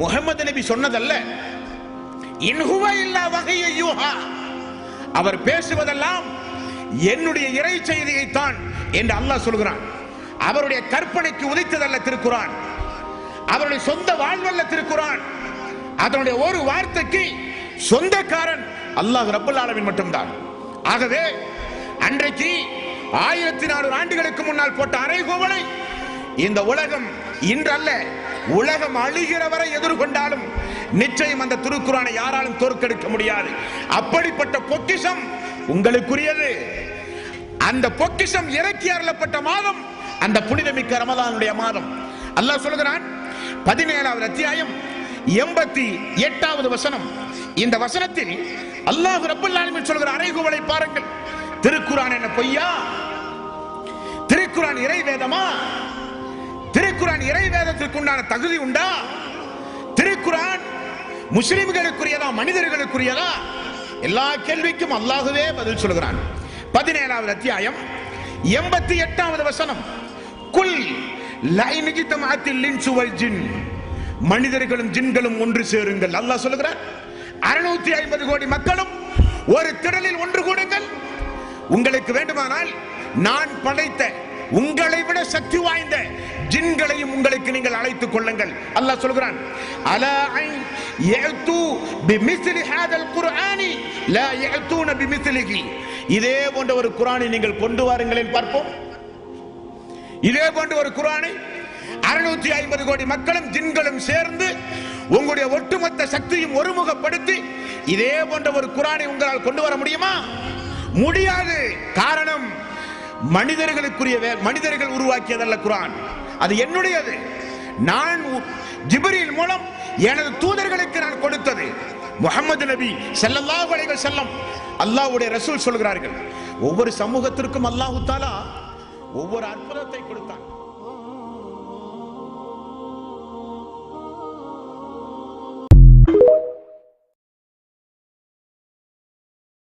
முஹம்மது நபி சொன்னதல்ல. இன்ஹுவ இல்லா வஹய்ய யூஹா, அவர் பேசுவதெல்லாம் என்னுடைய இறை செய்தியைத்தான் என்று அல்லாஹ் சொல்கிறான். அவருடைய கற்பனைக்கு உதித்ததல்ல திருக்குரான், அவருடைய சொந்த வாழ்வல்ல திருக்குரான். அதனுடைய ஒரு வார்த்தைக்கு சொந்தக்காரன் அல்லாஹ் ரப்பல் ஆலமீன் மட்டும்தான். ஆகவே அன்றைக்கு 1400 ஆண்டுகளுக்கு முன்னால் போட்ட அறைகூவலை இந்த உலகம் இன்றல்ல, உலகம் அழிகிற வரை எதிர்கொண்டாலும் நிச்சயம் அந்த திருக்குரானை யாராலும் தோற்கடிக்க முடியாது. அப்படிப்பட்ட பொக்கிஷம் உங்களுக்குரியது. அந்த பொக்கிஷம் இறக்கி அருளப்பட்ட மாதம் அந்த புனிதமிக்க ரமலானுடைய மாதம். அல்லாஹ் சொல்கிறான் 17வது அத்தியாயம் 88வது வசனம். இந்த வசனத்தில் அல்லாஹ் ரப்பல் ஆலமீன் சொல்கிற அறைகூவலை பாருங்கள். திருக்குரான் என்ன பொய்யா? திருக்குரான் இறை வேதமா? திருக்குரான் இறை வேதத்திற்கு உண்டான தகுதி உண்டா? திருக்குரான் முஸ்லிம்களுக்குரியதா மனிதர்களுக்குரியதா? எல்லா கேள்விக்கும் அல்லாஹ்வே பதில் சொல்கிறான். 17வது அத்தியாயம் 88வது வசனம். குல் லைன் ஜிதமாத்தில் இன்சு வல் ஜின், மனிதர்களும் ஜின்களும் ஒன்று சேருங்கள். அல்லாஹ் சொல்கிறார் 650 கோடி மக்களும் ஒரு திடலில் ஒன்று கூடுங்கள். உங்களுக்கு வேண்டுமானால் நான் படைத்த உங்களை விட சக்தி வாய்ந்த ஜின்களையும் உங்களுக்கு நீங்கள் அழைத்துக் கொள்ளுங்கள். அல்லாஹ் சொல்கிறான் அலா யஅது பிமிஸ்லி ஹாதல் குர்ஆனி லா யஅதுன பிமிஸ்லிஹி, இதே போன்ற ஒரு குர்ஆனை நீங்கள் கொண்டு வாருங்களேன் பார்ப்போம். இதே போன்ற ஒரு குர்ஆனை 650 கோடி மக்களும் ஜின்களும் சேர்ந்து உங்களுடைய ஒட்டுமொத்த சக்தியும் ஒருமுகப்படுத்தி இதே போன்ற ஒரு குர்ஆனை உங்களால் கொண்டு வர முடியுமா? முடியாது. காரணம், மனிதர்களுக்குரிய மனிதர்கள் உருவாக்கியதல்ல குர்ஆன், அது என்னுடையது. நான் ஜிப்ரீல் மூலம் எனது தூதர்களுக்கு நான் கொடுத்தது. முஹம்மது நபி ஸல்லல்லாஹு அலைஹி வஸல்லம் அல்லாஹ்வுடைய ரசூல் சொல்கிறார்கள், ஒவ்வொரு சமூகத்திற்கும் அல்லாஹ் தஆலா ஒவ்வொரு அற்புதத்தை கொடுத்தான்.